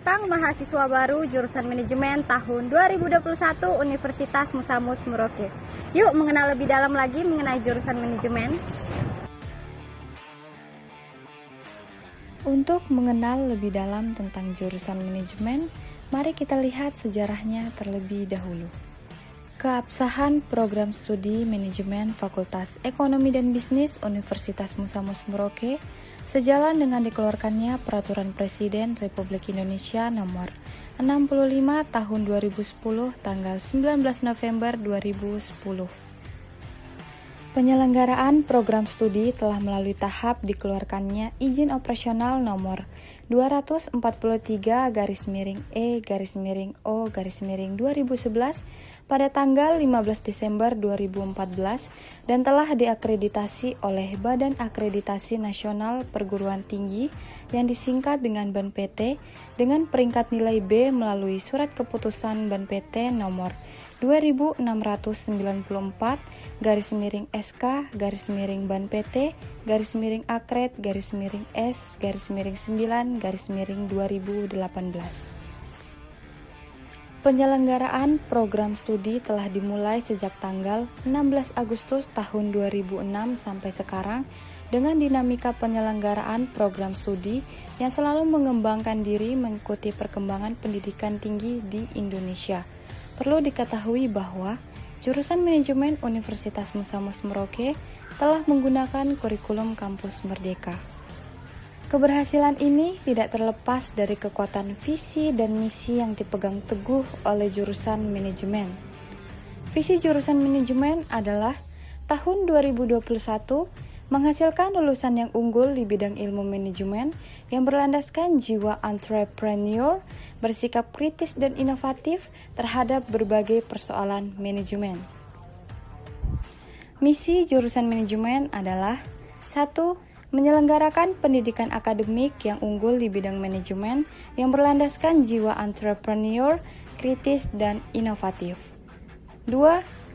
datang mahasiswa baru jurusan manajemen tahun 2021 Universitas Musamus Merauke. Yuk mengenal lebih dalam lagi mengenai jurusan manajemen. Untuk mengenal lebih dalam tentang jurusan manajemen, mari kita lihat sejarahnya terlebih dahulu. Keabsahan program studi manajemen Fakultas Ekonomi dan Bisnis Universitas Musamus Merauke sejalan dengan dikeluarkannya Peraturan Presiden Republik Indonesia Nomor 65 Tahun 2010 tanggal 19 November 2010. Penyelenggaraan program studi telah melalui tahap dikeluarkannya Izin Operasional Nomor 243-E-O-2011 pada tanggal 15 Desember 2014 dan telah diakreditasi oleh Badan Akreditasi Nasional Perguruan Tinggi yang disingkat dengan BANPT dengan peringkat nilai B melalui Surat Keputusan BANPT Nomor 2699/BANPT-Akred-S-9/2018. Penyelenggaraan program studi telah dimulai sejak tanggal 16 Agustus tahun 2006 sampai sekarang dengan dinamika penyelenggaraan program studi yang selalu mengembangkan diri mengikuti perkembangan pendidikan tinggi di Indonesia. Perlu diketahui bahwa jurusan manajemen Universitas Musamus Merauke telah menggunakan kurikulum kampus Merdeka. Keberhasilan ini tidak terlepas dari kekuatan visi dan misi yang dipegang teguh oleh jurusan manajemen. Visi jurusan manajemen adalah tahun 2021 menghasilkan lulusan yang unggul di bidang ilmu manajemen yang berlandaskan jiwa entrepreneur, bersikap kritis dan inovatif terhadap berbagai persoalan manajemen. Misi jurusan manajemen adalah 1. Menyelenggarakan pendidikan akademik yang unggul di bidang manajemen yang berlandaskan jiwa entrepreneur, kritis, dan inovatif. 2.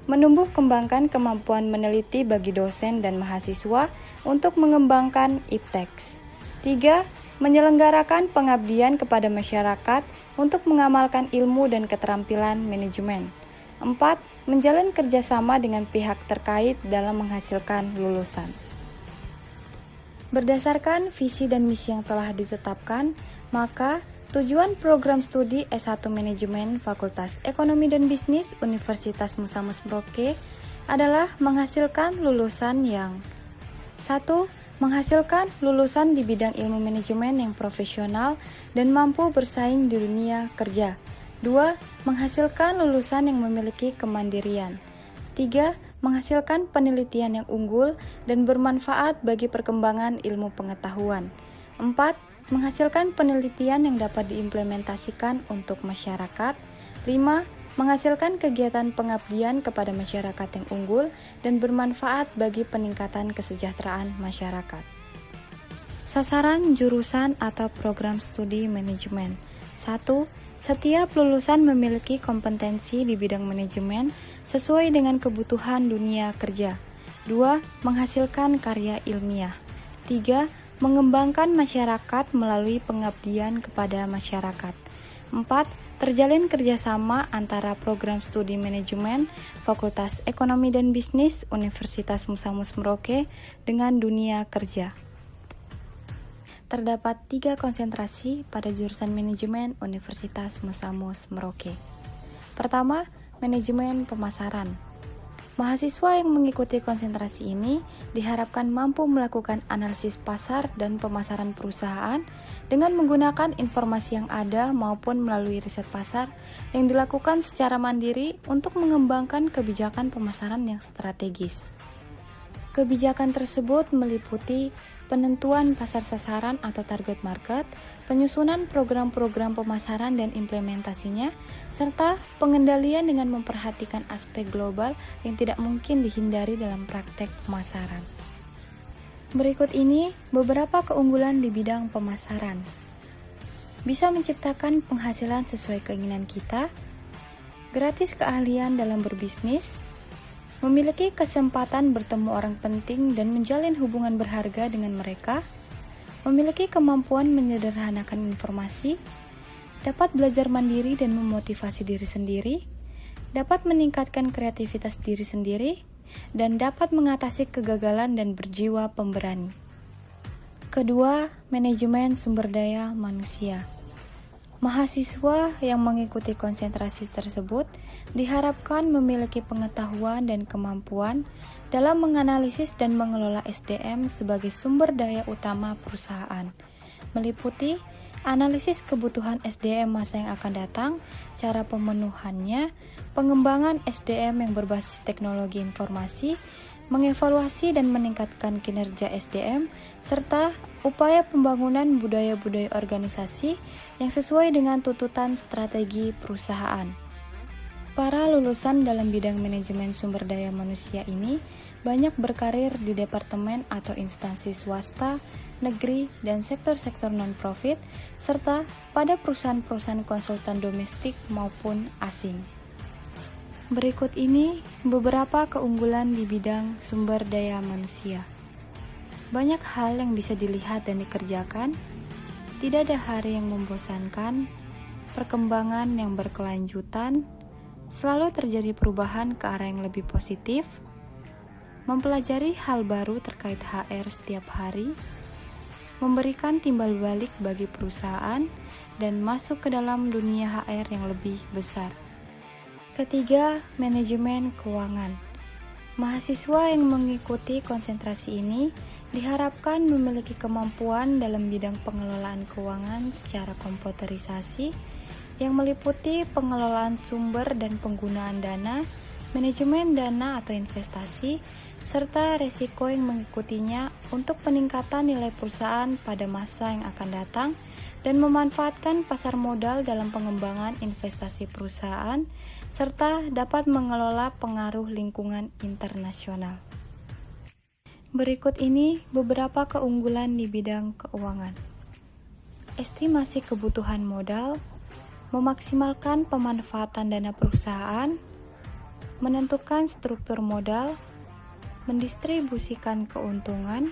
Menumbuh kembangkan kemampuan meneliti bagi dosen dan mahasiswa untuk mengembangkan ipteks. 3. Menyelenggarakan pengabdian kepada masyarakat untuk mengamalkan ilmu dan keterampilan manajemen. 4. Menjalin kerjasama dengan pihak terkait dalam menghasilkan lulusan. Berdasarkan visi dan misi yang telah ditetapkan, maka tujuan program studi S1 Manajemen Fakultas Ekonomi dan Bisnis Universitas Musamus Merauke adalah menghasilkan lulusan yang 1. Menghasilkan lulusan di bidang ilmu manajemen yang profesional dan mampu bersaing di dunia kerja. 2. Menghasilkan lulusan yang memiliki kemandirian. 3. Menghasilkan penelitian yang unggul dan bermanfaat bagi perkembangan ilmu pengetahuan. 4. Menghasilkan penelitian yang dapat diimplementasikan untuk masyarakat. 5. Menghasilkan kegiatan pengabdian kepada masyarakat yang unggul dan bermanfaat bagi peningkatan kesejahteraan masyarakat. Sasaran jurusan atau program studi manajemen. 1. Setiap lulusan memiliki kompetensi di bidang manajemen sesuai dengan kebutuhan dunia kerja. 2. Menghasilkan karya ilmiah. 3. Mengembangkan masyarakat melalui pengabdian kepada masyarakat. 4. Terjalin kerjasama antara program studi manajemen Fakultas Ekonomi dan Bisnis Universitas Musamus Merauke dengan dunia kerja. Terdapat 3 konsentrasi pada jurusan manajemen Universitas Musamus Merauke. Pertama, manajemen pemasaran. Mahasiswa yang mengikuti konsentrasi ini diharapkan mampu melakukan analisis pasar dan pemasaran perusahaan dengan menggunakan informasi yang ada maupun melalui riset pasar yang dilakukan secara mandiri untuk mengembangkan kebijakan pemasaran yang strategis. Kebijakan tersebut meliputi penentuan pasar sasaran atau target market, penyusunan program-program pemasaran dan implementasinya, serta pengendalian dengan memperhatikan aspek global yang tidak mungkin dihindari dalam praktek pemasaran. Berikut ini beberapa keunggulan di bidang pemasaran. Bisa menciptakan penghasilan sesuai keinginan kita, gratis keahlian dalam berbisnis, memiliki kesempatan bertemu orang penting dan menjalin hubungan berharga dengan mereka, memiliki kemampuan menyederhanakan informasi, dapat belajar mandiri dan memotivasi diri sendiri, dapat meningkatkan kreativitas diri sendiri, dan dapat mengatasi kegagalan dan berjiwa pemberani. Kedua, manajemen sumber daya manusia. Mahasiswa yang mengikuti konsentrasi tersebut diharapkan memiliki pengetahuan dan kemampuan dalam menganalisis dan mengelola SDM sebagai sumber daya utama perusahaan, meliputi analisis kebutuhan SDM masa yang akan datang, cara pemenuhannya, pengembangan SDM yang berbasis teknologi informasi, mengevaluasi dan meningkatkan kinerja SDM, serta upaya pembangunan budaya-budaya organisasi yang sesuai dengan tuntutan strategi perusahaan. Para lulusan dalam bidang manajemen sumber daya manusia ini banyak berkarir di departemen atau instansi swasta, negeri, dan sektor-sektor non-profit, serta pada perusahaan-perusahaan konsultan domestik maupun asing. Berikut ini beberapa keunggulan di bidang sumber daya manusia. Banyak hal yang bisa dilihat dan dikerjakan, tidak ada hari yang membosankan, perkembangan yang berkelanjutan, selalu terjadi perubahan ke arah yang lebih positif, mempelajari hal baru terkait HR setiap hari, memberikan timbal balik bagi perusahaan, dan masuk ke dalam dunia HR yang lebih besar. Ketiga, manajemen keuangan. Mahasiswa yang mengikuti konsentrasi ini diharapkan memiliki kemampuan dalam bidang pengelolaan keuangan secara komputerisasi yang meliputi pengelolaan sumber dan penggunaan dana, manajemen dana atau investasi, serta resiko yang mengikutinya untuk peningkatan nilai perusahaan pada masa yang akan datang dan memanfaatkan pasar modal dalam pengembangan investasi perusahaan, serta dapat mengelola pengaruh lingkungan internasional. Berikut ini beberapa keunggulan di bidang keuangan. Estimasi kebutuhan modal, memaksimalkan pemanfaatan dana perusahaan, menentukan struktur modal, mendistribusikan keuntungan,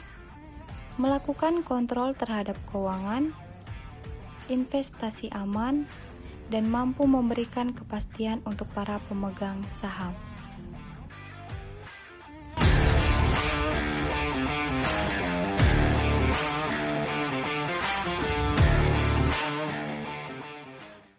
melakukan kontrol terhadap keuangan, investasi aman, dan mampu memberikan kepastian untuk para pemegang saham.